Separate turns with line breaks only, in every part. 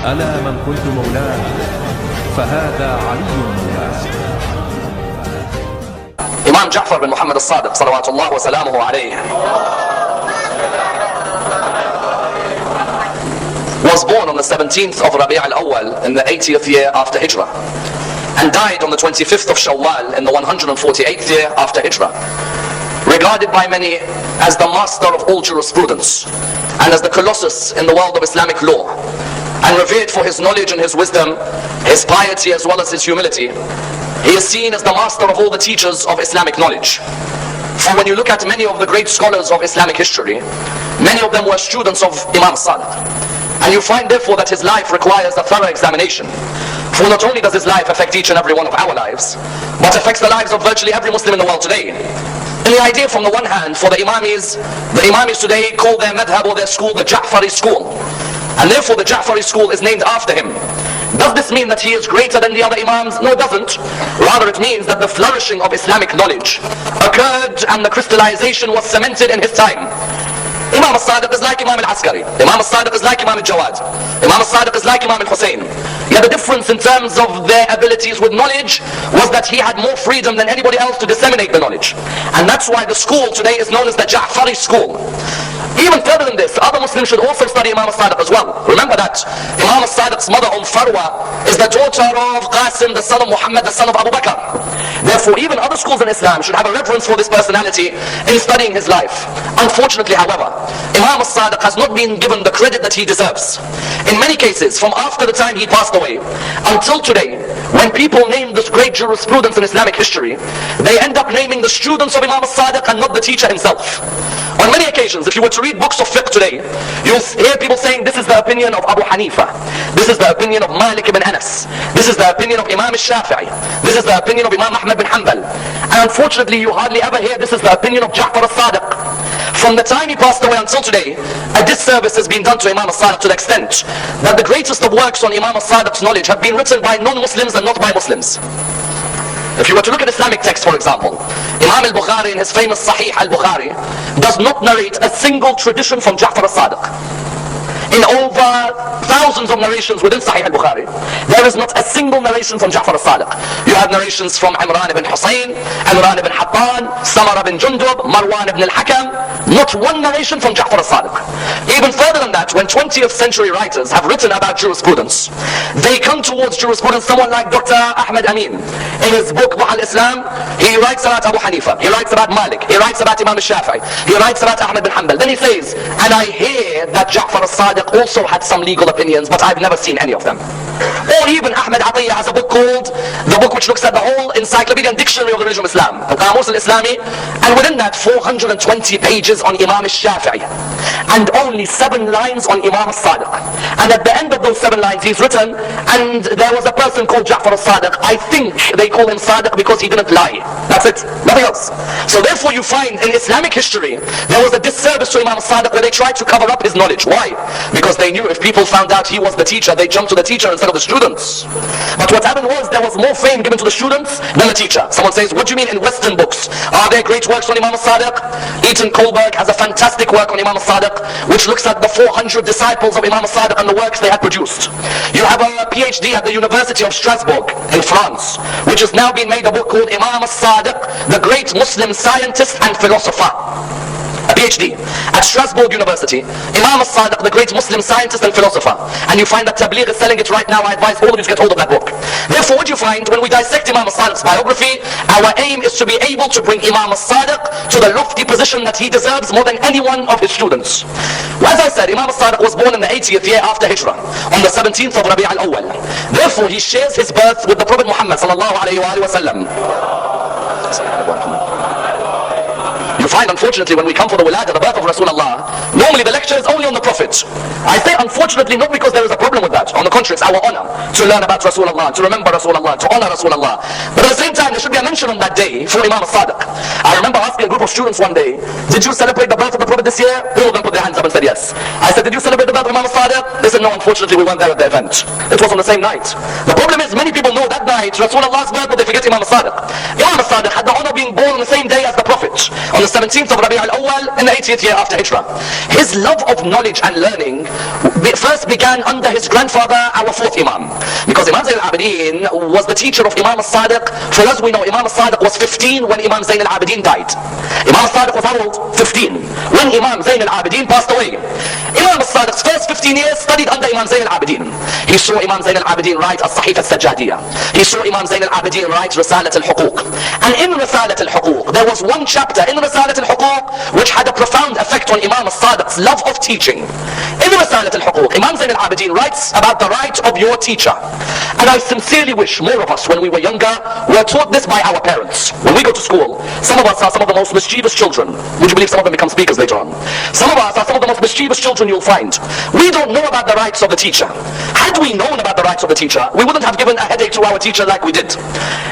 ألا من كنت مولاه فهذا علي مولاه.
Imam Ja'far bin Muhammad al-Sadiq salawatullah wa salamuhu alayhi was born on the 17th of Rabi' al-Awwal in the 80th year after Hijrah and died on the 25th of Shawwal in the 148th year after Hijrah, regarded by many as the master of all jurisprudence and as the colossus in the world of Islamic law, and revered for his knowledge and his wisdom, his piety as well as his humility. He is seen as the master of all the teachers of Islamic knowledge. For when you look at many of the great scholars of Islamic history, many of them were students of Imam Sadiq. And you find therefore that his life requires a thorough examination. For not only does his life affect each and every one of our lives, but affects the lives of virtually every Muslim in the world today. And the idea from the one hand for the Imamis today call their madhab or their school the Ja'fari school. And therefore the Ja'fari school is named after him. Does this mean that he is greater than the other Imams? No, it doesn't. Rather it means that the flourishing of Islamic knowledge occurred and the crystallization was cemented in his time. Imam al-Sadiq is like Imam al-Askari. Imam al-Sadiq is like Imam al-Jawad. Imam al-Sadiq is like Imam al-Hussein. Yet the difference in terms of their abilities with knowledge was that he had more freedom than anybody else to disseminate the knowledge. And that's why the school today is known as the Ja'fari school. Even further than this, other Muslims should also study Imam al-Sadiq as well. Remember that Imam al-Sadiq's mother, Farwa, is the daughter of Qasim, the son of Muhammad, the son of Abu Bakr. Therefore, even other schools in Islam should have a reverence for this personality in studying his life. Unfortunately, however, Imam al-Sadiq has not been given the credit that he deserves. In many cases, from after the time he passed away until today, when people name this great jurisprudence in Islamic history, they end up naming the students of Imam al-Sadiq and not the teacher himself. On many occasions, if you were to read books of fiqh today, you'll hear people saying this is the opinion of Abu Hanifa, this is the opinion of Malik ibn Anas, this is the opinion of Imam al-Shafi'i, this is the opinion of Imam Ahmad bin Hanbal. And unfortunately, you hardly ever hear this is the opinion of Ja'far al-Sadiq. From the time he passed away until today, a disservice has been done to Imam al-Sadiq to the extent that the greatest of works on Imam al-Sadiq's knowledge have been written by non-Muslims and not by Muslims. If you were to look at Islamic texts, for example, Imam al-Bukhari in his famous Sahih al-Bukhari does not narrate a single tradition from Ja'far al-Sadiq. In over thousands of narrations within Sahih al-Bukhari, there is not a single narration from Ja'far al-Sadiq. You have narrations from Imran ibn Hussein, Imran ibn Hattan, Samara ibn Jundub, Marwan ibn al-Hakam, not one narration from Ja'far al-Sadiq. Even further than that, when 20th century writers have written about jurisprudence, they come towards jurisprudence, someone like Dr. Ahmed Amin. In his book, al-Islam, he writes about Abu Hanifa, he writes about Malik, he writes about Imam al-Shafi'i, he writes about Ahmad bin Hanbal. Then he says, and I hear that Ja'far al-Sadiq also had some legal opinions, but I've never seen any of them. Or even Ahmed Atiyah has a book called, the book which looks at the whole encyclopedia and dictionary of the religion of Islam, Al-Qamus al-Islami, and within that 420 pages on Imam al-Shafi'i, and only 7 lines on Imam al-Sadiq. And at the end of those 7 lines he's written, and there was a person called Ja'far al-Sadiq, I think they call him Sadiq because he didn't lie. That's it, nothing else. So therefore you find in Islamic history, there was a disservice to Imam al-Sadiq where they tried to cover up his knowledge. Why? Because they knew if people found out he was the teacher, they jumped to the teacher instead of the students. But what happened was there was more fame given to the students than the teacher. Someone says, what do you mean in Western books? Are there great works on Imam al-Sadiq? Eaton Kohlberg has a fantastic work on Imam al-Sadiq, which looks at the 400 disciples of Imam al-Sadiq and the works they had produced. You have a PhD at the University of Strasbourg in France, which has now been made a book called Imam al-Sadiq, the great Muslim scientist and philosopher. A PhD at Strasbourg University, Imam al-Sadiq, the great Muslim scientist and philosopher. And you find that Tabligh is selling it right now. I advise all of you to get hold of that book. Therefore, what you find when we dissect Imam al-Sadiq's biography, our aim is to be able to bring Imam al-Sadiq to the lofty position that he deserves more than any one of his students. Well, as I said, Imam al-Sadiq was born in the 80th year after Hijrah, on the 17th of Rabi' al-Awwal. Therefore, he shares his birth with the Prophet Muhammad sallallahu alayhi wa sallam. You find, unfortunately, when we come for the wilada, the birth of Rasulullah, normally the lecture is only on the Prophet. I say unfortunately not because there is a problem with that. On the contrary, it's our honor to learn about Rasulullah, to remember Rasulullah, to honor Rasulullah. But at the same time, there should be a mention on that day for Imam al-Sadiq. I remember asking a group of students one day, did you celebrate the birth of the Prophet this year? All of them put their hands up and said yes. I said, did you celebrate the birth of Imam al-Sadiq? They said, no, unfortunately we weren't there at the event. It was on the same night. The problem is, many people know that night Rasulullah's birth, but they forget Imam al-Sadiq. Imam al-Sadiq had the honor of being born on the same day as the Prophet Prophet on the 17th of Rabi' al-Awwal in the 80th year after Hijrah. His love of knowledge and learning first began under his grandfather, our fourth Imam. Because Imam Zayn al-Abidin was the teacher of Imam al-Sadiq. For us, we know Imam al-Sadiq was 15 when Imam Zayn al-Abidin died. Imam al-Sadiq was how old? 15. When Imam Zayn al-Abidin passed away. Imam al-Sadiq's first 15 years studied under Imam Zayn al-Abidin. He saw Imam Zayn al-Abidin write As-Sahif al-Sajjadiyah. He saw Imam Zayn al-Abidin write Risalat al-Huquq. And in Risalat al-Huquq, there was one chapter in Risalat al-Huquq which had a profound effect on Imam al-Sadiq's love of teaching. In Risalat al-Huquq, Imam Zayn al-Abidin writes about the right of your teacher. And I sincerely wish more of us, when we were younger, were taught this by our parents. When we go to school, some of us are some of the most mischievous children. Would you believe some of them become speakers later on? Some of us are some of the most mischievous children you'll find. We don't know about the rights of the teacher. Had we known about the rights of the teacher, we wouldn't have given a headache to our teacher like we did.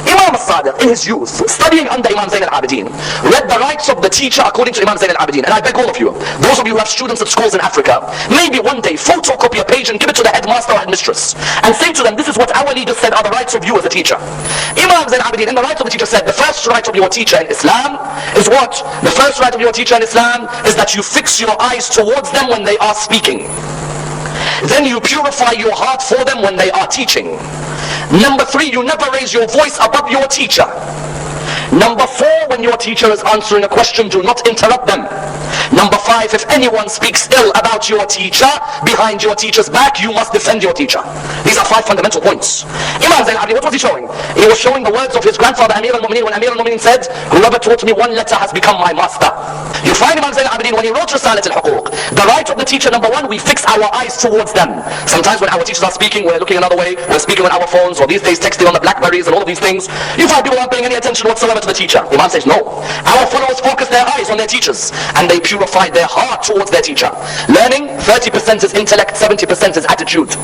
Imam al-Sadiq, in his youth, studying under Imam Zayn al-Abidin, read the rights of the teacher according to Imam Zayn al-Abidin. And I beg all of you, those of you who have students at schools in Africa, maybe one day photocopy a page and give it to the headmaster or headmistress and say to them, this is what our leader said are the rights of you as a teacher. Imam Zayn al-Abidin, in the rights of the teacher, said the first right of your teacher in Islam is what? The first right of your teacher in Islam is that you fix your eyes towards them when they are speaking. Then you purify your heart for them when they are teaching. Number 3, you never raise your voice above your teacher. Number 4, when your teacher is answering a question, do not interrupt them. Number 5, if anyone speaks ill about your teacher, behind your teacher's back, you must defend your teacher. These are 5 fundamental points. Imam Zayn al-Abidin, what was he showing? He was showing the words of his grandfather Amir al-Mu'mineen, when Amir al-Mu'mineen said, whoever taught me one letter has become my master. You find Imam Zayn al-Abidin when he wrote Risalat al-Huquq, the right of the teacher, number 1, we fix our eyes towards them. Sometimes when our teachers are speaking, we're looking another way, we're speaking on our phones, or these days texting on the Blackberries and all of these things. You find people aren't paying any attention whatsoever to the teacher. Imam says, no. Our followers focus their eyes on their teachers, and they purify their heart towards their teacher. Learning, 30% is intellect, 70% is attitude.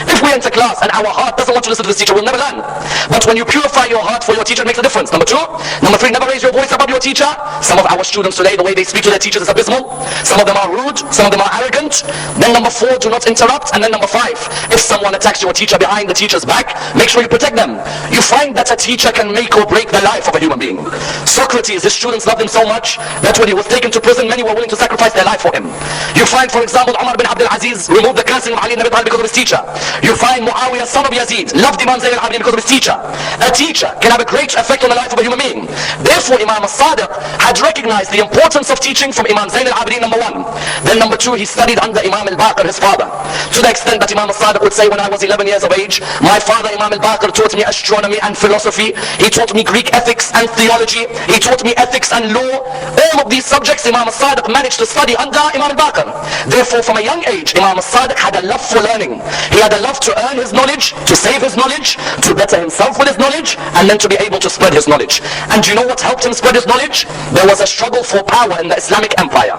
If we enter class and our heart doesn't want to listen to this teacher, we'll never learn. But when you purify your heart for your teacher, it makes a difference. Number 2, number 3, never raise your voice above your teacher. Some of our students today, the way they speak to their teachers is abysmal. Some of them are rude, some of them are arrogant. Then number 4, do not interrupt. And then number 5, if someone attacks your teacher behind the teacher's back, make sure you protect them. You find that a teacher can make or break the life of a human being. Socrates, his students loved him so much that when he was taken to prison, many were willing to sacrifice their life for him. You find, for example, Umar bin Abdul Aziz removed the cursing of Ali ibn Abi Talib because of his teacher. You find Muawiyah, son of Yazid, loved Imam Zayn al-Abidin because of his teacher. A teacher can have a great effect on the life of a human being. Therefore, Imam al-Sadiq had recognized the importance of teaching from Imam Zayn al-Abidin, number 1. Then number 2, he studied under Imam al-Baqir, his father. To the extent that Imam al-Sadiq would say, when I was 11 years of age, my father Imam al-Baqir taught me astronomy and philosophy. He taught me Greek ethics and theology. He taught me ethics and law. All of these subjects Imam al-Sadiq managed to study under Imam al-Baqir. Therefore, from a young age, Imam al-Sadiq had a love for learning. He had a love to earn his knowledge, to save his knowledge, to better himself with his knowledge, and then to be able to spread his knowledge. And do you know what helped him spread his knowledge? There was a struggle for power in the Islamic Empire.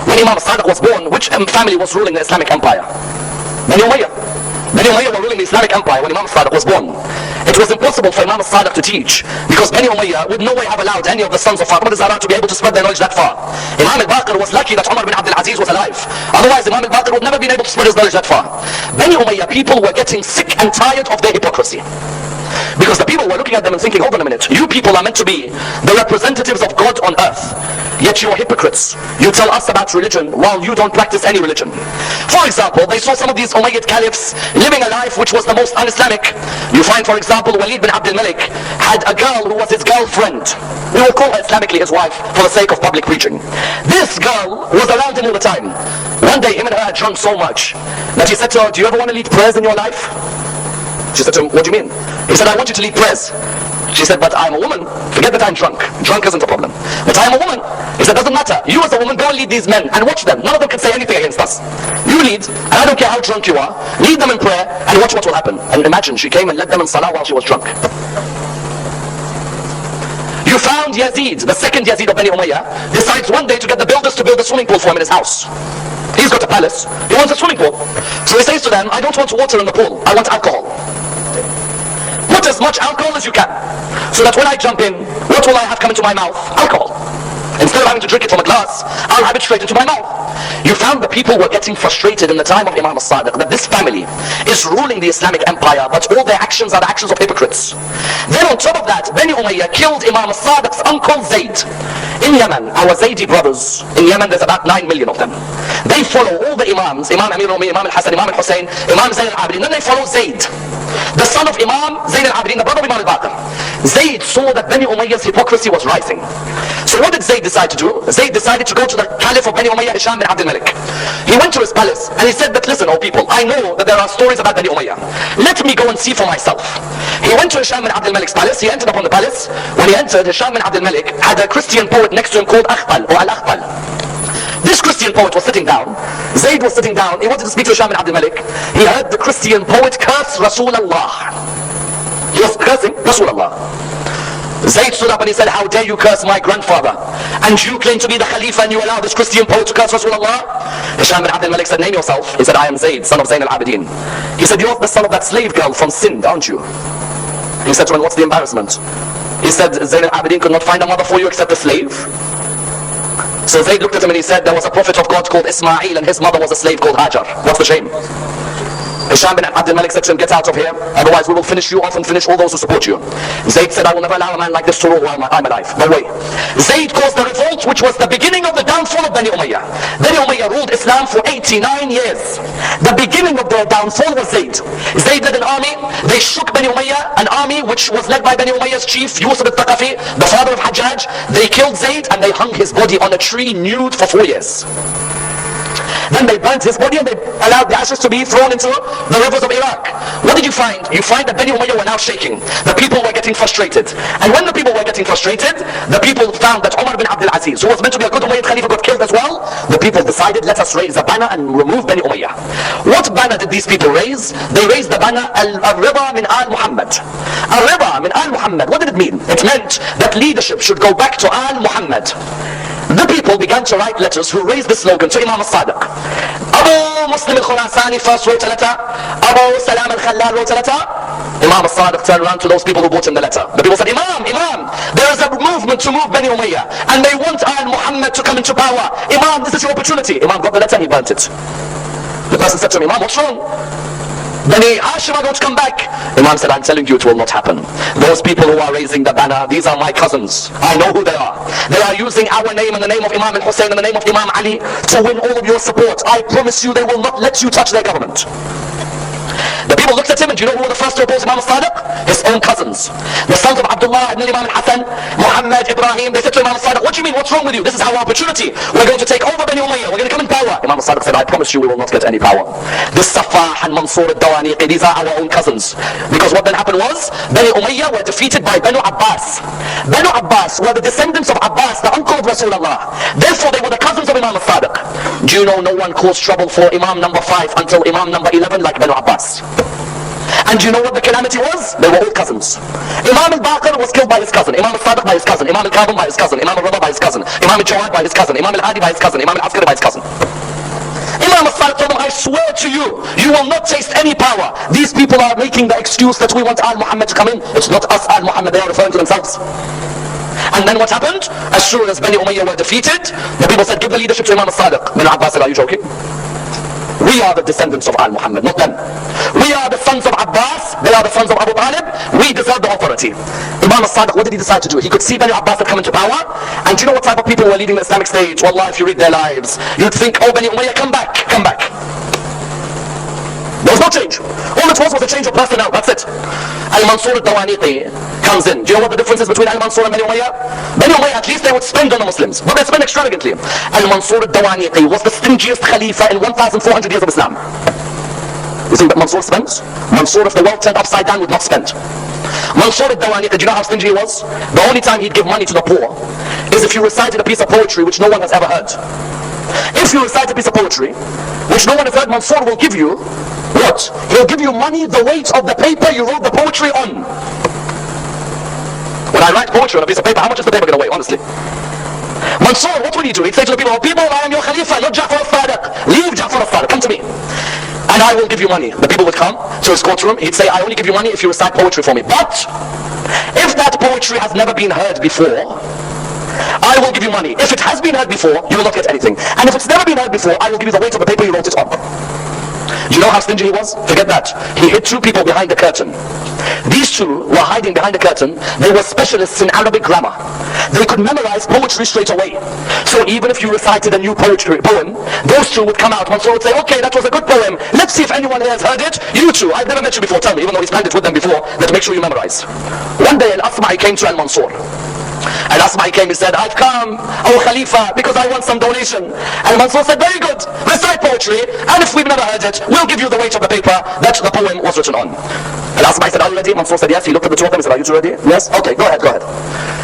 When Imam al-Sadiq was born, which family was ruling the Islamic Empire? Bani Umayyah. Bani Umayyah were ruling the Islamic Empire when Imam al-Sadiq was born. It was impossible for Imam al-Sadiq to teach, because Bani Umayyah would no way have allowed any of the sons of Fatima al-Zahra to be able to spread their knowledge that far. Imam al-Baqir was lucky that Umar bin Abdul Aziz was alive. Otherwise, Imam al-Baqir would never been able to spread his knowledge that far. Bani Umayyah people were getting sick and tired of their hypocrisy. Because the people were looking at them and thinking, hold on a minute, you people are meant to be the representatives of God on earth, yet you're hypocrites. You tell us about religion while you don't practice any religion. For example, they saw some of these Umayyad caliphs living a life which was the most un-Islamic. You find, for example, Walid bin Abdul Malik had a girl who was his girlfriend. We will call her Islamically his wife for the sake of public preaching. This girl was around him all the time. One day him and her had drunk so much that he said to her, do you ever want to lead prayers in your life? She said to him, what do you mean? He said, I want you to lead prayers. She said, but I'm a woman. Forget that I'm drunk. Drunk isn't a problem. But I'm a woman. He said, doesn't matter. You as a woman, go and lead these men and watch them. None of them can say anything against us. You lead, and I don't care how drunk you are. Lead them in prayer and watch what will happen. And imagine, she came and led them in salah while she was drunk. You found Yazid, the second Yazid of Bani Umayyah, decides one day to get the builders to build a swimming pool for him in his house. He's got a palace. He wants a swimming pool. So he says to them, I don't want water in the pool. I want alcohol. Put as much alcohol as you can, so that when I jump in, what will I have come into my mouth? Alcohol. Instead of having to drink it from a glass, I'll have it straight into my mouth. you found the people were getting frustrated in the time of Imam al-Sadiq that this family is ruling the Islamic empire, but all their actions are the actions of hypocrites. Then on top of that, Bani Umayyah killed Imam al-Sadiq's uncle Zayd. In Yemen, our Zaydi brothers, in Yemen there's about 9 million of them. They follow all the Imams, Imam Amir al-Mu'minin, Imam al-Hasan, Imam al-Hussein, Imam Zayn al-Abidin. Then they follow Zayd, the son of Imam Zayn al-Abidin, the brother of Imam al-Baqir. Zayd saw that Bani Umayyah's hypocrisy was rising. So what did Zayd decide to do? Zayd decided to go to the Caliph of Bani Umayyah, Hisham bin Abd al-Malik. He went to his palace and he said that, listen, oh people, I know that there are stories about Bani Umayyah. Let me go and see for myself. He went to Hisham bin Abd al-Malik's palace. He entered upon the palace. When he entered, Hisham bin Abd al-Malik had a Christian poet next to him called Akhbal or Al-Akhbal. This Christian poet was sitting down. Zayd was sitting down. He wanted to speak to Hisham bin Abd al-Malik. He heard the Christian poet curse Rasulullah. He was cursing Rasulullah. Zayd stood up and he said, how dare you curse my grandfather? And you claim to be the Khalifa and you allow this Christian poet to curse Rasulullah? Hisham bin Abd al-Malik said, name yourself. He said, I am Zayd, son of Zayn al-Abidin. He said, you're the son of that slave girl from Sind, aren't you? He said to him, what's the embarrassment? He said, Zayn al-Abidin could not find a mother for you except a slave. So Zayd looked at him and he said, there was a prophet of God called Ismail and his mother was a slave called Hajar. What's the shame? Hisham bin Abd al-Malik said to him, get out of here, otherwise we will finish you off and finish all those who support you. Zayd said, I will never allow a man like this to rule while I'm alive. No way. Zayd caused the revolt which was the beginning of the downfall of Bani Umayyah. Bani Umayyah ruled Islam for 89 years. The beginning of their downfall was Zayd. Zayd led an army, they shook Bani Umayyah, an army which was led by Bani Umayyah's chief, Yusuf al-Thaqafi, the father of Hajjaj. They killed Zayd and they hung his body on a tree nude for 4 years. Then they burnt his body and they allowed the ashes to be thrown into the rivers of Iraq. What did you find? You find that Bani Umayyah were now shaking. The people were getting frustrated. And when the people were getting frustrated, the people found that Umar bin Abdul Aziz, who was meant to be a good Umayyad Khalifa, got killed as well. The people decided, let us raise a banner and remove Bani Umayyah. What banner did these people raise? They raised the banner Al-Rida min Al-Muhammad. Al-Rida min Al-Muhammad. What did it mean? It meant that leadership should go back to Al-Muhammad. The people began to write letters who raised the slogan to Imam al-Sadiq. Abu Muslim al-Khurasani first wrote a letter. Abu Salam al-Khallal wrote a letter. Imam al-Sadiq turned around to those people who brought him the letter. The people said, Imam, there is a movement to move Bani Umayyah and they want Al-Muhammad to come into power. Imam, this is your opportunity. Imam got the letter and he burnt it. The person said to him, Imam, what's wrong? Bani Hashim are going to come back. Imam said, I'm telling you it will not happen. Those people who are raising the banner, these are my cousins. I know who they are. They are using our name and the name of Imam al-Hussein and the name of Imam Ali to win all of your support. I promise you they will not let you touch their government. The people looked at him and do you know who were the first to oppose Imam al-Sadiq? His own cousins. The sons of Abdullah ibn Imam al-Hassan, Muhammad, Ibrahim. They said to Imam al-Sadiq, what do you mean? What's wrong with you? This is our opportunity. We're going to take over Bani Umayyah. We're going to come in power. Imam al-Sadiq said, I promise you we will not get any power. This Safah and Mansur al-Dawaniqi, these are our own cousins. Because what then happened was, Bani Umayyah were defeated by Banu Abbas. Banu Abbas were the descendants of Abbas, the uncle of Rasulullah. Therefore they were the cousins of Imam al-Sadiq. Do you know no one caused trouble for Imam number 5 until Imam number 11 like Banu Abbas? And do you know what the calamity was? They were all cousins. Imam al-Baqir was killed by his cousin, Imam al-Sadiq by his cousin, Imam al-Kadhim by his cousin, Imam al-Rida by his cousin, Imam al-Jawad by his cousin, Imam al-Hadi by his cousin, Imam al-Askari by his cousin. Imam al-Sadiq told them, I swear to you, you will not taste any power. These people are making the excuse that we want Al-Muhammad to come in. It's not us, Al-Muhammad, they are referring to themselves. And then what happened? As soon as Bani Umayyah were defeated, the people said, give the leadership to Imam al-Sadiq. Ibn Abbas said, are you joking? We are the descendants of Al-Muhammad, not them. We are the sons of Abbas, they are the sons of Abu Talib, we deserve the authority. Imam al-Sadiq, what did he decide to do? He could see Bani Abbas had come into power, and do you know what type of people were leading the Islamic stage? Wallah, if you read their lives, you'd think, oh Bani Umayyah, come back, come back. There was no change. All it was a change of personnel, that's it. Al-Mansur al-Dawaniqi comes in. Do you know what the difference is between Al-Mansur and Bani Umayyah? Bani Umayyah, at least they would spend on the Muslims, but they spend extravagantly. Al-Mansur al-Dawaniqi was the stingiest Khalifa in 1,400 years of Islam. You think that Mansur spends? Mansur, if the world turned upside down, would not spend. Mansur al-Dawaniqi, do you know how stingy he was? The only time he'd give money to the poor is if you recited a piece of poetry which no one has ever heard. If you recite a piece of poetry which no one has heard, Mansur will give you what? He'll give you money the weight of the paper you wrote the poetry on. When I write poetry on a piece of paper, how much is the paper going to weigh, honestly? Mansur, what will he do? He'd say to the people, oh people, I am your Khalifa, you're Ja'far al-Sadiq. Leave Ja'far al-Sadiq, come to me. And I will give you money. The people would come to his courtroom. He'd say, I only give you money if you recite poetry for me. But if that poetry has never been heard before, I will give you money. If it has been heard before, you will not get anything. And if it's never been heard before, I will give you the weight of the paper you wrote it on. Do you know how stingy he was? Forget that. He hid two people behind the curtain. These two were hiding behind the curtain. They were specialists in Arabic grammar. They could memorize poetry straight away. So even if you recited a new poem, those two would come out. Mansour would say, okay, that was a good poem. Let's see if anyone here has heard it. You two, I've never met you before. Tell me, even though he's planned it with them before, let's make sure you memorize. One day, Al-Asma'i came to Al-Mansur. And Asma'i came and said, I've come, oh Khalifa, because I want some donation. And Mansur said, very good, recite poetry, and if we've never heard it, we'll give you the weight of the paper that the poem was written on. And Asma'i said, are you ready? Mansur said, yes. He looked at the two of them and said, are you two ready? Yes? Okay, go ahead.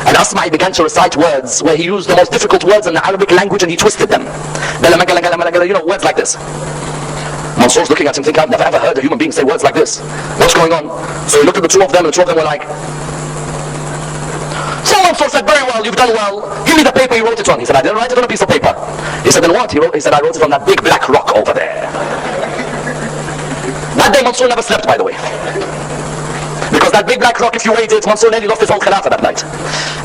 And Asma'i began to recite words where he used the most difficult words in the Arabic language and he twisted them. You know, words like this. Mansur's looking at him thinking, I've never ever heard a human being say words like this. What's going on? So he looked at the two of them and the two of them were like, so Mansur said, very well, you've done well. Give me the paper you wrote it on. He said, I didn't write it on a piece of paper. He said, then what? He said, I wrote it on that big black rock over there. That day Mansur never slept, by the way. Because that big black rock, if you weighed it, Mansur nearly lost his whole khilafah that night.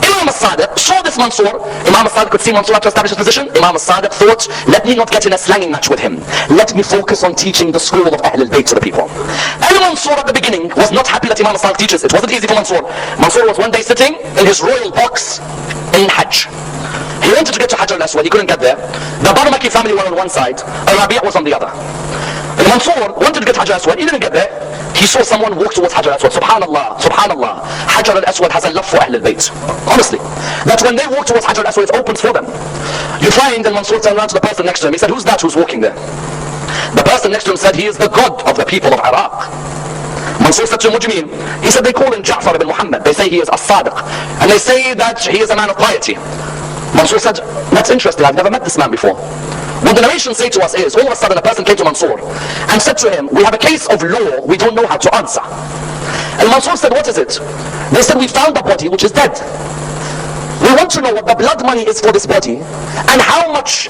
Imam al-Sadiq saw this Mansur. Imam al-Sadiq could see Mansur had to establish his position. Imam al-Sadiq thought, let me not get in a slanging match with him. Let me focus on teaching the school of Ahl al-Bayt to the people. And Mansur at the beginning was not happy that Imam al-Sadiq teaches. It wasn't easy for Mansur. Mansur was one day sitting in his royal box in Hajj. He wanted to get to Hajj al-Aswad. He couldn't get there. The Biographie family were on one side. Rabi' was on the other. And Mansur wanted to get to Hajj al-Aswad. He didn't get there. He saw someone walk towards Hajj al-Aswad. Subhanallah, subhanallah. Hajj al-Aswad has a love for Ahl al-Bayt. Honestly. That when they walk towards Hajj al-Aswad, it opens for them. You find, and Mansur turned around to the person next to him. He said, who's that who's walking there? The person next to him said, he is the God of the people of Iraq. Mansur said to him, what do you mean? He said, they call him Ja'far ibn Muhammad. They say he is a Sadiq. And they say that he is a man of piety. Mansur said, that's interesting. I've never met this man before. What the narrations say to us is, all of a sudden a person came to Mansur and said to him, we have a case of law we don't know how to answer. And Mansur said, what is it? They said, we found a body which is dead. We want to know what the blood money is for this body and how much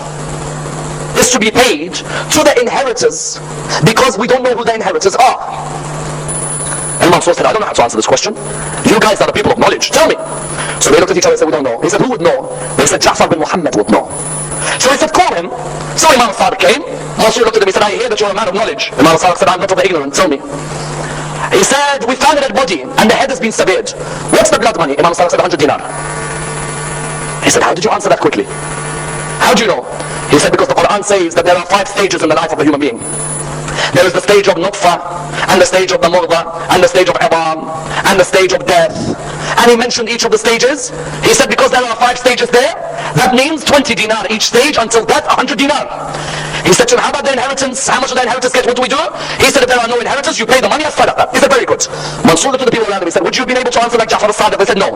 is to be paid to the inheritors because we don't know who the inheritors are. And Mansur said, I don't know how to answer this question. You guys are the people of knowledge. Tell me. So they looked at each other and said, we don't know. He said, who would know? They said, Ja'far bin Muhammad would know. So he said, call him. So Imam al-Sadiq came. Mansur looked at him. He said, I hear that you're a man of knowledge. Imam al-Sadiq said, I'm not of the ignorant. Tell me. He said, we found a dead body and the head has been severed. What's the blood money? Imam al-Sadiq said, 100 dinar. He said, how did you answer that quickly? How do you know? He said, because the Quran says that there are 5 stages in the life of a human being. There is the stage of nutfa, and the stage of the murda, and the stage of ibam, and the stage of death. And he mentioned each of the stages. He said because there are 5 stages there, that means 20 dinar each stage until death, 100 dinar. He said to him, how about the inheritance? How much of the inheritance get? What do we do? He said, if there are no inheritance, you pay the money as sadaqah. He said, very good. Mansur looked at the people around him. He said, would you have been able to answer like Ja'far al-Sadiq? They said, no.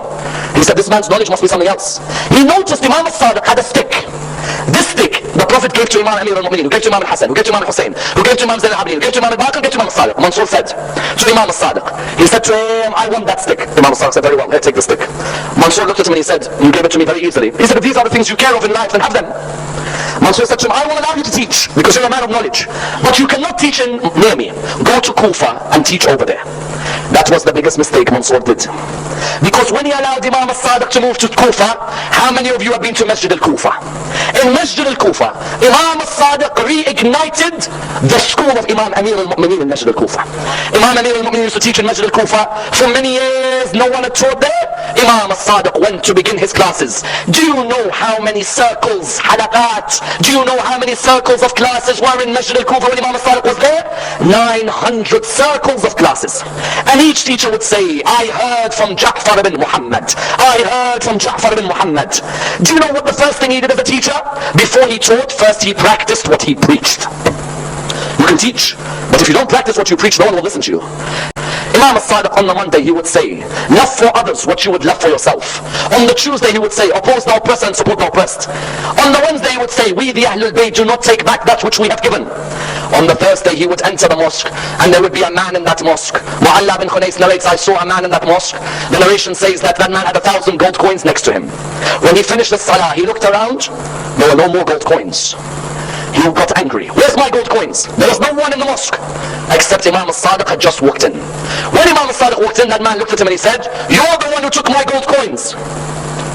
He said, this man's knowledge must be something else. He noticed Imam al-Sadiq had a stick. This stick, the Prophet gave to Imam Amir al-Mu'mineen, who gave to Imam al-Hassan, who gave to Imam al-Hussein, who gave to Imam Zayn al-Abidin, who gave to Imam al-Baqir, who gave to Imam al-Sadiq. Mansur said to Imam al-Sadiq, he said to him, I want that stick. Imam al-Sadiq said, very well, here, take the stick. Mansur looked at him and he said, you gave it to me very easily. He said, if these are the things you care of in life, then have them. Mansur said to him, I will allow you to teach, because you're a man of knowledge. But you cannot teach near me. Go to Kufa and teach over there. That was the biggest mistake Mansur did. Because when he allowed Imam al-Sadiq to move to Kufa, how many of you have been to Masjid al-Kufa? In Masjid al-Kufa, Imam al-Sadiq reignited the school of Imam Amir al-Mu'mineen in Masjid al-Kufa. Imam Amir al-Mu'mineen used to teach in Masjid al-Kufa. For many years, no one had taught there. Imam al-Sadiq went to begin his classes. Do you know how many circles, halaqat, do you know how many circles of classes were in Masjid al-Kufa when Imam al-Sadiq was there? 900 circles of classes. And each teacher would say, I heard from Ja'far ibn Muhammad. I heard from Ja'far ibn Muhammad. Do you know what the first thing he did as a teacher? Before he taught, first he practiced what he preached. You can teach, but if you don't practice what you preach, no one will listen to you. Imam al-Sadiq on the Monday he would say, love for others what you would love for yourself. On the Tuesday he would say, oppose the oppressor and support the oppressed. On the Wednesday he would say, we the Ahlul Bayt do not take back that which we have given. On the Thursday he would enter the mosque and there would be a man in that mosque. Mu'alla bin Khunais narrates, I saw a man in that mosque. The narration says that that man had 1,000 gold coins next to him. When he finished the salah, he looked around, there were no more gold coins. He got angry. Where's my gold coins? There was no one in the mosque except Imam al-Sadiq had just walked in. When Imam al-Sadiq walked in, that man looked at him and he said, you're the one who took my gold coins.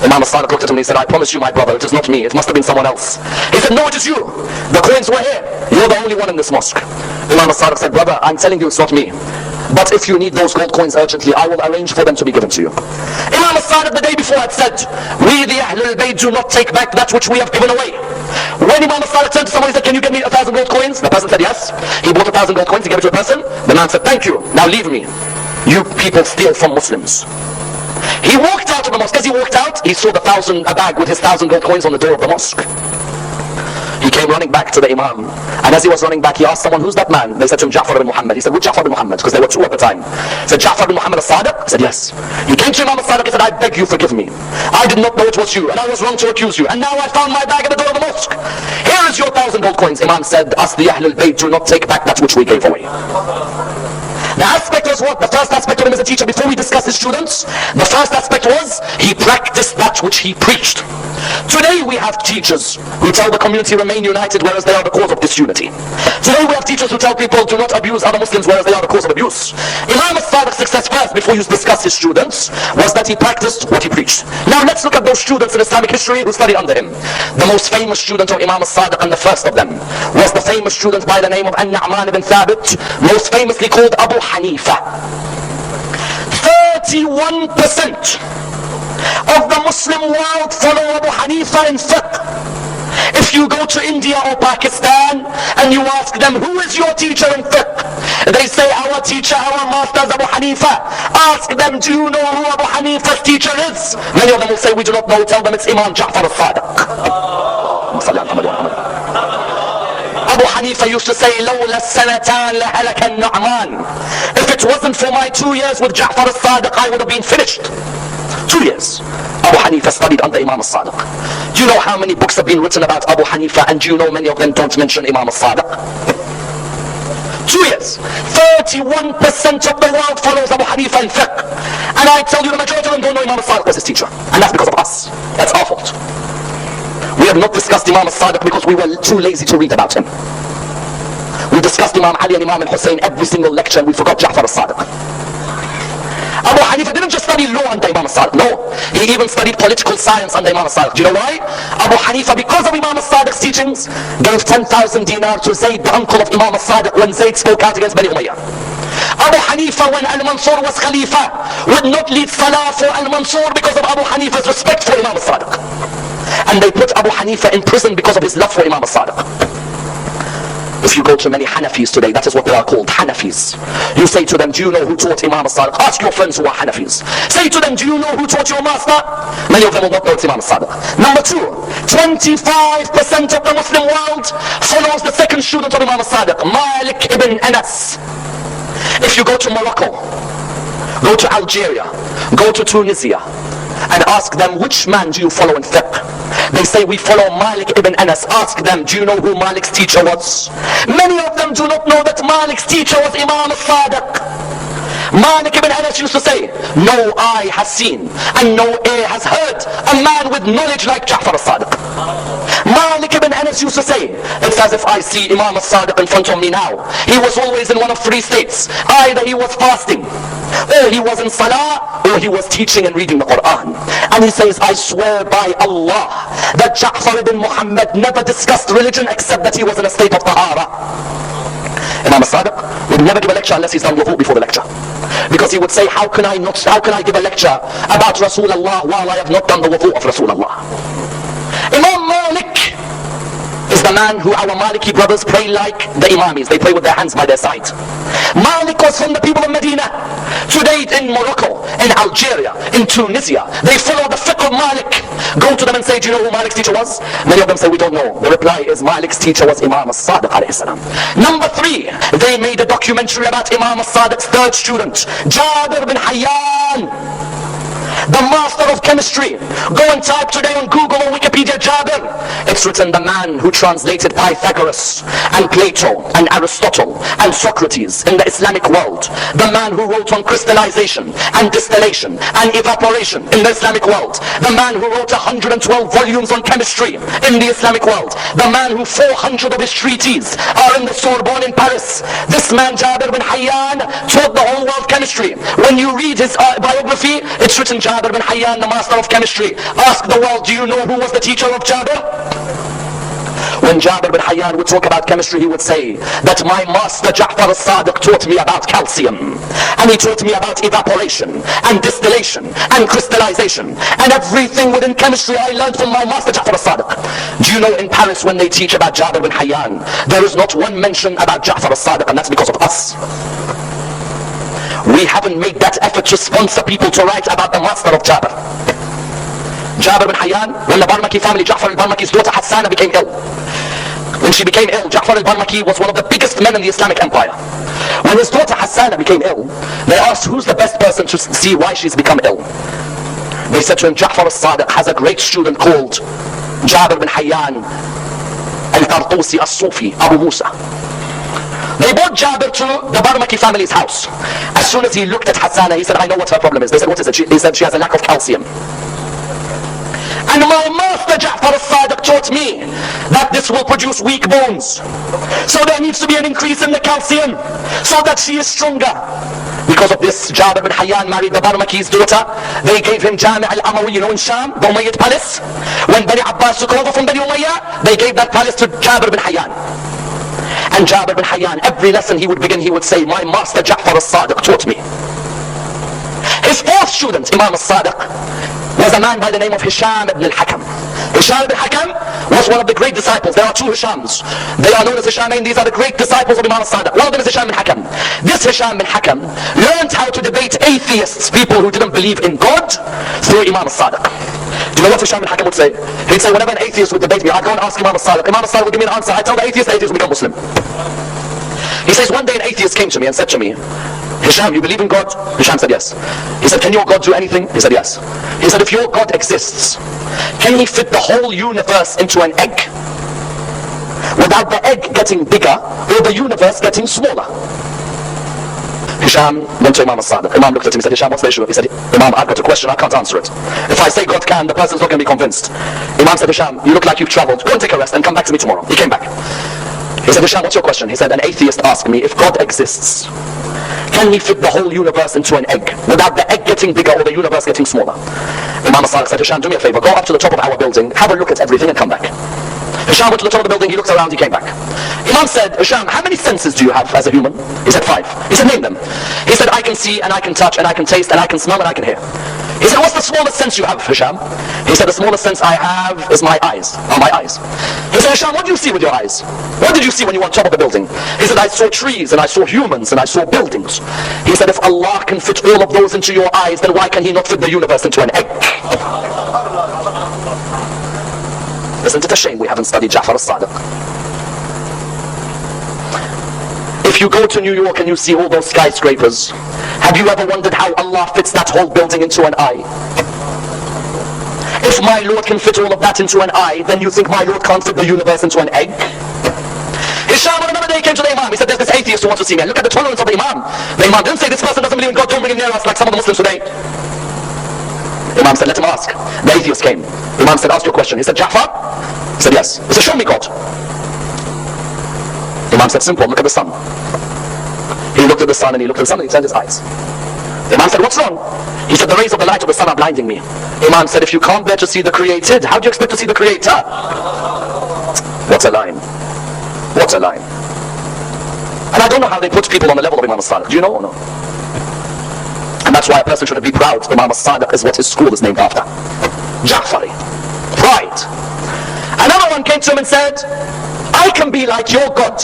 Imam al-Sadiq looked at him and he said, I promise you, my brother, it is not me. It must have been someone else. He said, no, it is you. The coins were here. You're the only one in this mosque. Imam al-Sadiq said, brother, I'm telling you it's not me. But if you need those gold coins urgently, I will arrange for them to be given to you. Imam al-Sadiq the day before had said, we the Ahlul Bayt do not take back that which we have given away. When Imam al-Sadiq turned to someone, he said, can you give me 1,000 gold coins? The person said yes. He bought 1,000 gold coins, he gave it to a person. The man said, thank you, now leave me. You people steal from Muslims. He walked out of the mosque. As he walked out, he saw a bag with his 1,000 gold coins on the door of the mosque. He came running back to the Imam, and as he was running back, he asked someone, who's that man? They said to him, Ja'far ibn Muhammad. He said, which Ja'far ibn Muhammad? Because there were two at the time. He said, Ja'far ibn Muhammad al-Sadiq? He said, yes. He came to Imam al-Sadiq and said, I beg you, forgive me. I did not know it was you, and I was wrong to accuse you, and now I found my bag at the door of the mosque. Here is your 1,000 gold coins. Imam said, us the Ahlul Bayt do not take back that which we gave away. The aspect was what? The first aspect of him as a teacher, before we discuss his students, the first aspect was, he practiced that which he preached. Today we have teachers who tell the community remain united, whereas they are the cause of disunity. Today we have teachers who tell people do not abuse other Muslims, whereas they are the cause of abuse. Imam al-Sadiq's success first, before you discuss his students, was that he practiced what he preached. Now let's look at those students in Islamic history who studied under him. The most famous student of Imam al-Sadiq, and the first of them, was the famous student by the name of An-Nu'man ibn Thabit, most famously called Abu Hanifa. 31% of the Muslim world follow Abu Hanifa in fiqh. If you go to India or Pakistan and you ask them, who is your teacher in fiqh? They say, our teacher, our master is Abu Hanifa. Ask them, do you know who Abu Hanifa's teacher is? Many of them will say, we do not know. Tell them it's Imam Ja'far al-Sadiq. Abu Hanifa used to say, لولا السنتان لهلك النعمان. If it wasn't for my 2 years with Ja'far al-Sadiq, I would have been finished. 2 years. Abu Hanifa studied under Imam al-Sadiq. Do you know how many books have been written about Abu Hanifa, and do you know many of them don't mention Imam al-Sadiq? 2 years. 31% of the world follows Abu Hanifa in fiqh. And I tell you, the majority of them don't know Imam al-Sadiq was his teacher. And that's because of us. That's our fault. We have not discussed Imam al-Sadiq because we were too lazy to read about him. We discussed Imam Ali and Imam al-Hussein every single lecture, and we forgot Ja'far al-Sadiq. Abu Hanifa didn't just study law under Imam al-Sadiq, no. He even studied political science under Imam al-Sadiq. Do you know why? Abu Hanifa, because of Imam al-Sadiq's teachings, gave 10,000 dinar to Zayd, the uncle of Imam al-Sadiq, when Zayd spoke out against Bani Umayyah. Abu Hanifa, when Al-Mansur was Khalifa, would not lead Salah for Al-Mansur because of Abu Hanifa's respect for Imam al-Sadiq. And they put Abu Hanifa in prison because of his love for Imam al-Sadiq. If you go to many Hanafis today, that is what they are called, Hanafis. You say to them, do you know who taught Imam al-Sadiq? Ask your friends who are Hanafis. Say to them, do you know who taught your master? Many of them will not know it's Imam al-Sadiq. Number two, 25% of the Muslim world follows the second student of Imam al-Sadiq, Malik ibn Anas. If you go to Morocco, go to Algeria, go to Tunisia, and ask them, which man do you follow in fiqh? They say, we follow Malik ibn Anas. Ask them, do you know who Malik's teacher was? Many of them do not know that Malik's teacher was Imam al-Sadiq. Malik ibn Anas used to say, no eye has seen and no ear has heard a man with knowledge like Ja'far al-Sadiq. Malik ibn Anas used to say, it's as if I see Imam al-Sadiq in front of me now. He was always in one of three states. Either he was fasting, or he was in Salah, or he was teaching and reading the Quran. And he says, I swear by Allah that Ja'far ibn Muhammad never discussed religion except that he was in a state of tahara. Imam al-Sadiq would never give a lecture unless he's done wudu before the lecture. Because he would say, how can I give a lecture about Rasulullah while I have not done the wudu of Rasulullah? Imam Malik is the man who our Maliki brothers pray like the Imamis. They pray with their hands by their side. Malik was from the people of Medina. Today in Morocco, in Algeria, in Tunisia, they follow the fiqh of Malik. Go to them and say, do you know who Malik's teacher was? Many of them say, we don't know. The reply is, Malik's teacher was Imam al-Sadiq alayhi salam. Number three, they made a documentary about Imam al-Sadiq's third student, Jabir bin Hayyan, the master of chemistry. Go and type today on Google or Wikipedia, Jabir. It's written, the man who translated Pythagoras and Plato and Aristotle and Socrates in the Islamic world. The man who wrote on crystallization and distillation and evaporation in the Islamic world. The man who wrote 112 volumes on chemistry in the Islamic world. The man who 400 of his treatises are in the Sorbonne in Paris. This man, Jabir bin Hayyan, taught the whole world chemistry. chemistry. When you read his biography, it's written Jabir bin Hayyan, the master of chemistry. Ask the world, do you know who was the teacher of Jabir? When Jabir bin Hayyan would talk about chemistry, he would say that my master Ja'far al-Sadiq taught me about calcium, and he taught me about evaporation and distillation and crystallization, and everything within chemistry I learned from my master Ja'far al-Sadiq. Do you know in Paris when they teach about Jabir bin Hayyan, there is not one mention about Ja'far al-Sadiq, and that's because of us. We haven't made that effort to sponsor people to write about the master of Jabir. Jabir bin Hayyan, when the Barmaki family, Ja'far al-Barmaki's daughter Hassana became ill. When she became ill, Ja'far al-Barmaki was one of the biggest men in the Islamic Empire. When his daughter Hassana became ill, they asked who's the best person to see why she's become ill. They said to him, Ja'far al-Sadiq has a great student called Jabir bin Hayyan al-Tartusi al-Sufi, Abu Musa. They brought Jabir to the Barmaki family's house. As soon as he looked at Hassana, he said, I know what her problem is. They said, what is it? He said, she has a lack of calcium. And my master Ja'far al-Sadiq taught me that this will produce weak bones. So there needs to be an increase in the calcium so that she is stronger. Because of this, Jabir bin Hayyan married the Barmaki's daughter. They gave him Jami' al-Amawi, in Sham, the Umayyad palace. When Bani Abbas took over from Bani Umayyah, they gave that palace to Jabir bin Hayyan. And Jabir bin Hayyan, every lesson he would begin, he would say, my master Ja'far al-Sadiq taught me. His fourth student, Imam al-Sadiq, was a man by the name of Hisham ibn al-Hakam. Hisham ibn al-Hakam was one of the great disciples. There are two Hishams. They are known as Hishamain. These are the great disciples of Imam al-Sadiq. One of them is Hisham ibn al-Hakam. This Hisham ibn al-Hakam learned how to debate atheists, people who didn't believe in God, through Imam al-Sadiq. Do you know what Hisham ibn al-Hakam would say? He'd say, whenever an atheist would debate me, I'd go and ask Imam al-Sadiq. Imam al-Sadiq would give me an answer. I'd tell the atheist will become Muslim. He says, one day an atheist came to me and said to me, Hisham, you believe in God? Hisham said yes. He said, can your God do anything? He said yes. He said, if your God exists, can he fit the whole universe into an egg without the egg getting bigger or the universe getting smaller? Hisham went to Imam al-Sadiq. Imam looked at him and said, Hisham, what's the issue? He said, Imam, I've got a question, I can't answer it. If I say God can, the person's not going to be convinced. Imam said, Hisham, you look like you've traveled. Go and take a rest and come back to me tomorrow. He came back. He said, Hisham, what's your question? He said, an atheist asked me, if God exists, can he fit the whole universe into an egg without the egg getting bigger or the universe getting smaller? Imam al-Sadiq said, Hisham, do me a favor, go up to the top of our building, have a look at everything and come back. Hisham went to the top of the building, he looked around, he came back. Imam said, Hisham, how many senses do you have as a human? He said, 5. He said, name them. He said, I can see and I can touch and I can taste and I can smell and I can hear. He said, what's the smallest sense you have, Hisham? He said, the smallest sense I have is my eyes, are my eyes. He said, Hisham, what do you see with your eyes? What did you see when you were on top of the building? He said, I saw trees and I saw humans and I saw buildings. He said, if Allah can fit all of those into your eyes, then why can he not fit the universe into an egg? Isn't it a shame we haven't studied Ja'far al-Sadiq? If you go to New York and you see all those skyscrapers, have you ever wondered how Allah fits that whole building into an eye? If my Lord can fit all of that into an eye, then you think my Lord can't fit the universe into an egg? Hisham, another day he came to the Imam. He said, there's this atheist who wants to see me. And look at the tolerance of the Imam. The Imam didn't say this person doesn't believe in God, don't bring him near us like some of the Muslims today. Imam said, let him ask. The atheist came. Imam said, ask your question. He said, Ja'far? He said, yes. He said, show me God. Imam said, simple, look at the sun. He looked at the sun and he looked at the sun and he turned his eyes. Imam said, what's wrong? He said, the rays of the light of the sun are blinding me. Imam said, if you can't bear to see the created, how do you expect to see the creator? What a line. What a line. And I don't know how they put people on the level of Imam al-Sadiq. Do you know or no? And that's why a person shouldn't be proud. Imam al-Sadiq is what his school is named after. Ja'fari. Pride. Another one came to him and said, I can be like your God.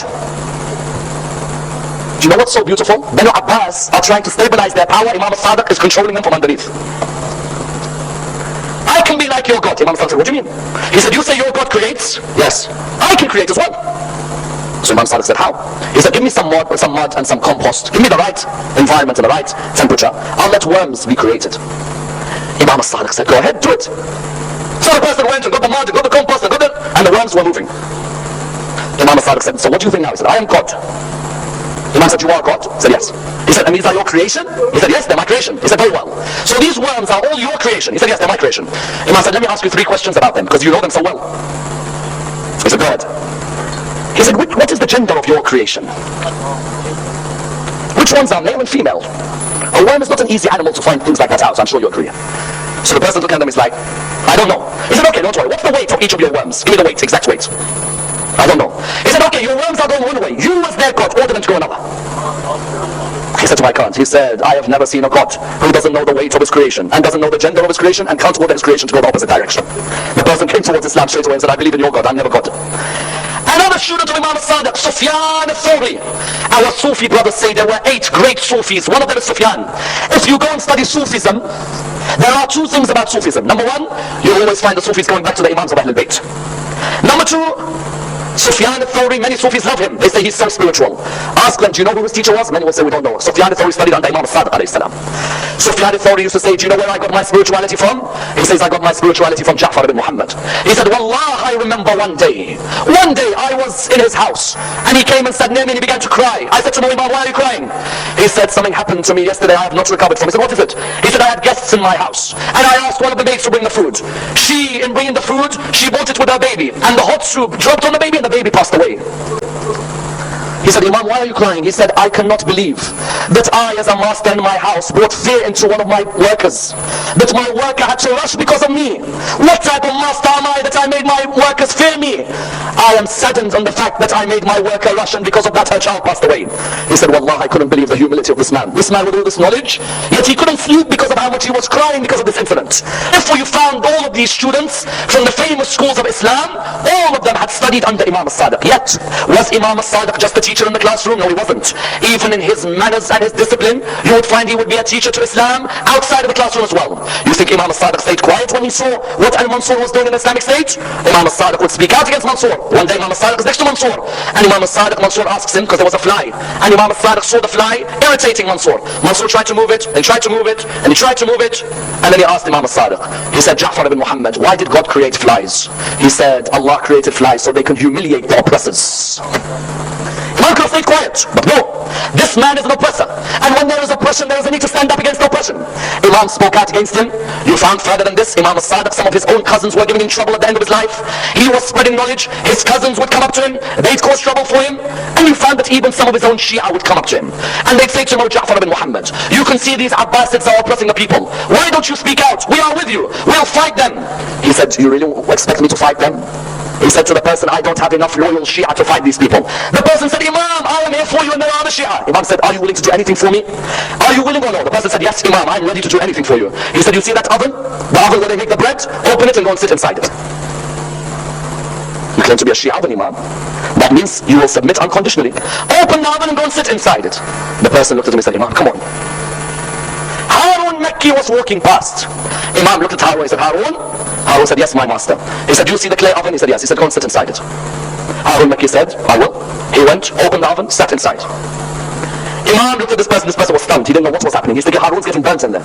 Do you know what's so beautiful? Banu Abbas are trying to stabilize their power. Imam al-Sadiq is controlling them from underneath. I can be like your God. Imam al-Sadiq said, what do you mean? He said, you say your God creates? Yes. I can create as well. So Imam al-Sadiq said, how? He said, give me some mud and some compost. Give me the right environment and the right temperature. I'll let worms be created. Imam al-Sadiq said, go ahead, do it. So the person went and got the mud, and got the compost, and the worms were moving. Imam al-Sadiq said, so what do you think now? He said, I am God. Imam said, you are God? He said, yes. He said, and these are your creation? He said, yes, they're my creation. He said, very well. So these worms are all your creation? He said, yes, they're my creation. Imam said, let me ask you 3 questions about them, because you know them so well. He said, go ahead. He said, what is the gender of your creation? Which ones are male and female? A worm is not an easy animal to find things like that out, I'm sure you agree. So the person looking at them is like, I don't know. He said, okay, don't worry, what's the weight of each of your worms? Give me the weight, exact weight. I don't know. He said, okay, your worms are going one way. You as their God, order them to go another. He said to my client, he said, I have never seen a God who doesn't know the weight of his creation and doesn't know the gender of his creation and can't order his creation to go the opposite direction. The person came towards Islam straight away and said, I believe in your God, I'm never God. Another student of Imam Sadiq, Sufyan al-Thawri. Our Sufi brothers say there were 8 great Sufis. One of them is Sufyan. If you go and study Sufism, there are 2 things about Sufism. Number 1, you'll always find the Sufis going back to the Imams of Ahlul Bayt. Number 2, Sufyan al-Thawri, many Sufis love him. They say he's so spiritual. Ask them, do you know who his teacher was? Many will say we don't know. Sufyan al-Thawri studied under Imam Sadiq alayhi salam. Sufyan al-Thawri used to say, do you know where I got my spirituality from? He says, I got my spirituality from Ja'far ibn Muhammad. He said, Wallah, I remember one day I was in his house and he came and sat near me and he began to cry. I said to him, Imam, why are you crying? He said, something happened to me yesterday I have not recovered from. He said, what is it? He said, I had guests in my house and I asked one of the maids to bring the food. She, in bringing the food, she brought it with her baby and the hot soup dropped on the baby and the baby passed away. He said, Imam, why are you crying? He said, I cannot believe that I, as a master in my house, brought fear into one of my workers. That my worker had to rush because of me. What type of master am I that I made my workers fear me? I am saddened on the fact that I made my worker rush and because of that her child passed away. He said, Wallah, I couldn't believe the humility of this man. This man with all this knowledge, yet he couldn't sleep because of how much he was crying because of this incident. Therefore you found all of these students from the famous schools of Islam, all of them had studied under Imam Sadiq. Yet, was Imam Sadiq just a teacher in the classroom? No, he wasn't. Even in his manners and his discipline, you would find he would be a teacher to Islam outside of the classroom as well. You think Imam Sadiq stayed quiet when he saw what Al-Mansur was doing in the Islamic State? Imam Sadiq would speak out against Mansur. One day Imam Sadiq is next to Mansur, and Imam Sadiq, Mansur asks him because there was a fly, and Imam Sadiq saw the fly irritating Mansur. Mansur tried to move it, and tried to move it, and he tried to move it, and then he asked Imam Sadiq. He said, Ja'far ibn Muhammad, why did God create flies? He said, Allah created flies so they can humiliate the oppressors. Imam could have stayed quiet, but no, this man is an oppressor, and when there is oppression, there is a need to stand up against oppression. Imam spoke out against him. You found further than this, Imam Sadiq, some of his own cousins were giving him trouble at the end of his life. He was spreading knowledge, his cousins would come up to him, they'd cause trouble for him, and you found that even some of his own Shia would come up to him, and they'd say to him, oh Ja'far ibn Muhammad, you can see these Abbasids are oppressing the people, why don't you speak out? We are with you, we'll fight them. He said, you really expect me to fight them? He said to the person, I don't have enough loyal Shia to fight these people. The person said, Imam, I am here for you and there are the Shia. Imam said, are you willing to do anything for me? Are you willing or no? The person said, yes, Imam, I'm ready to do anything for you. He said, you see that oven? The oven where they make the bread? Open it and go and sit inside it. You claim to be a Shia oven, Imam. That means you will submit unconditionally. Open the oven and go and sit inside it. The person looked at him and said, Imam, come on. Harun Makki was walking past. Imam looked at Harun and said, Harun? Harun said, yes, my master. He said, do you see the clay oven? He said, yes. He said, go and sit inside it. Harun Makki said, I will. He went, opened the oven, sat inside. Imam looked at this person was stunned. He didn't know what was happening. He's thinking, Harun's getting burnt in there.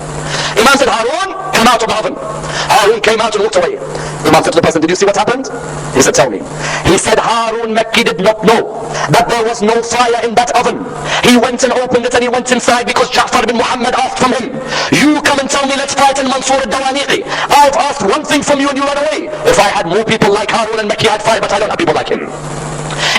Imam said, Harun, come out of the oven. Harun came out and walked away. Imam said to the person, did you see what happened? He said, tell me. He said, Harun Makki did not know that there was no fire in that oven. He went and opened it and he went inside because Ja'far ibn Muhammad asked from him, you come and tell me let's fight in Mansur al-Dawaniqi. I've asked one thing from you and you ran away. If I had more people like Harun and Makki, I'd fight, but I don't have people like him.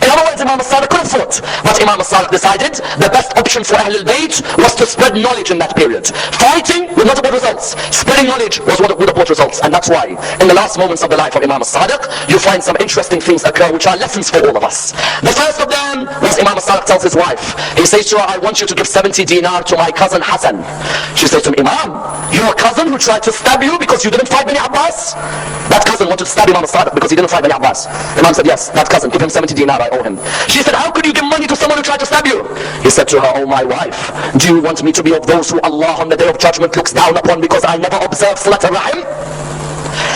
In other words, Imam Sadiq could have fought, but Imam Sadiq decided the best option for Ahlul Bayt was to spread knowledge in that period. Fighting would not have brought results. Spreading knowledge was what would have brought results, and that's why in the last moments of the life of Imam Sadiq, you find some interesting things occur which are lessons for all of us. The first of them was Imam Sadiq tells his wife, he says to her, I want you to give 70 dinar to my cousin Hassan. She says to him, Imam, your cousin who tried to stab you because you didn't fight Bani Abbas? That cousin wanted to stab Imam Sadiq because he didn't fight Bani Abbas. Imam said, yes, that cousin, give him 70 dinar, I owe him. She said, how could you give money to someone who tried to stab you? He said to her, oh my wife, do you want me to be of those who Allah on the day of judgment looks down upon because I never observe Salat al-Rahim?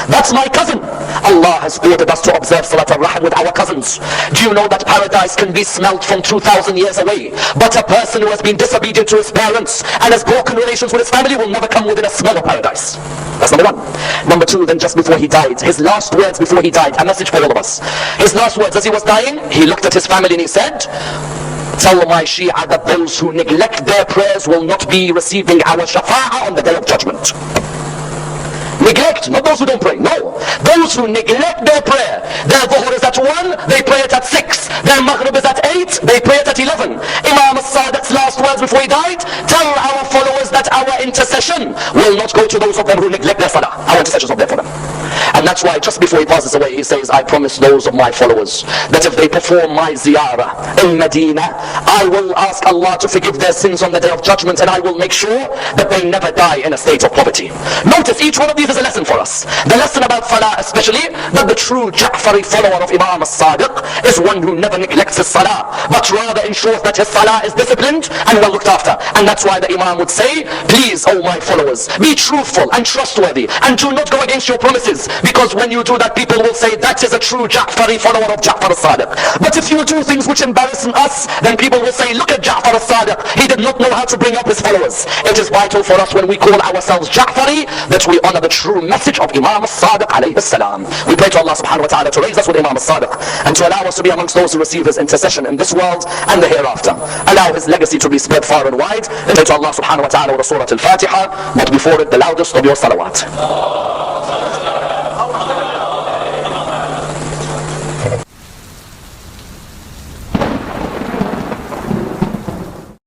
That's my cousin. Allah has ordered us to observe Salat al-Rahim with our cousins. Do you know that paradise can be smelt from 2,000 years away, but a person who has been disobedient to his parents and has broken relations with his family will never come within a smell of paradise? That's number one. Number two, then just before he died, his last words before he died, a message for all of us. His last words as he was dying, he looked at his family and he said, tell my Shia that those who neglect their prayers will not be receiving our shafa'ah on the day of judgment. Neglect, not those who don't pray, no. Those who neglect their prayer. Their dhuhr is at 1, they pray it at 6. Their maghrib is at 8, they pray it at 11. Imam Sadiq's last words before he died, tell our followers our intercession will not go to those of them who neglect their salah. Our intercession is not there for them. And that's why just before he passes away, he says, I promise those of my followers that if they perform my ziyarah in Medina, I will ask Allah to forgive their sins on the day of judgment, and I will make sure that they never die in a state of poverty. Notice each one of these is a lesson for us. The lesson about salah especially, that the true Ja'fari follower of Imam as-Sadiq is one who never neglects his salah, but rather ensures that his salah is disciplined and well looked after. And that's why the Imam would say, please, O my followers, be truthful and trustworthy, and do not go against your promises, because when you do that, people will say that is a true Ja'fari follower of Ja'far as-Sadiq. But if you do things which embarrass us, then people will say, look at Ja'far as-Sadiq, he did not know how to bring up his followers. It is vital for us when we call ourselves Ja'fari that we honor the true message of Imam as-Sadiq alayhi salam. We pray to Allah subhanahu wa ta'ala to raise us with Imam as-Sadiq and to allow us to be amongst those who receive his intercession in this world and the hereafter. Allow his legacy to be spread far and wide. And pray to Allah subhanahu wa ta'ala with the Surah al-Fatiha, but before it the loudest of your salawat.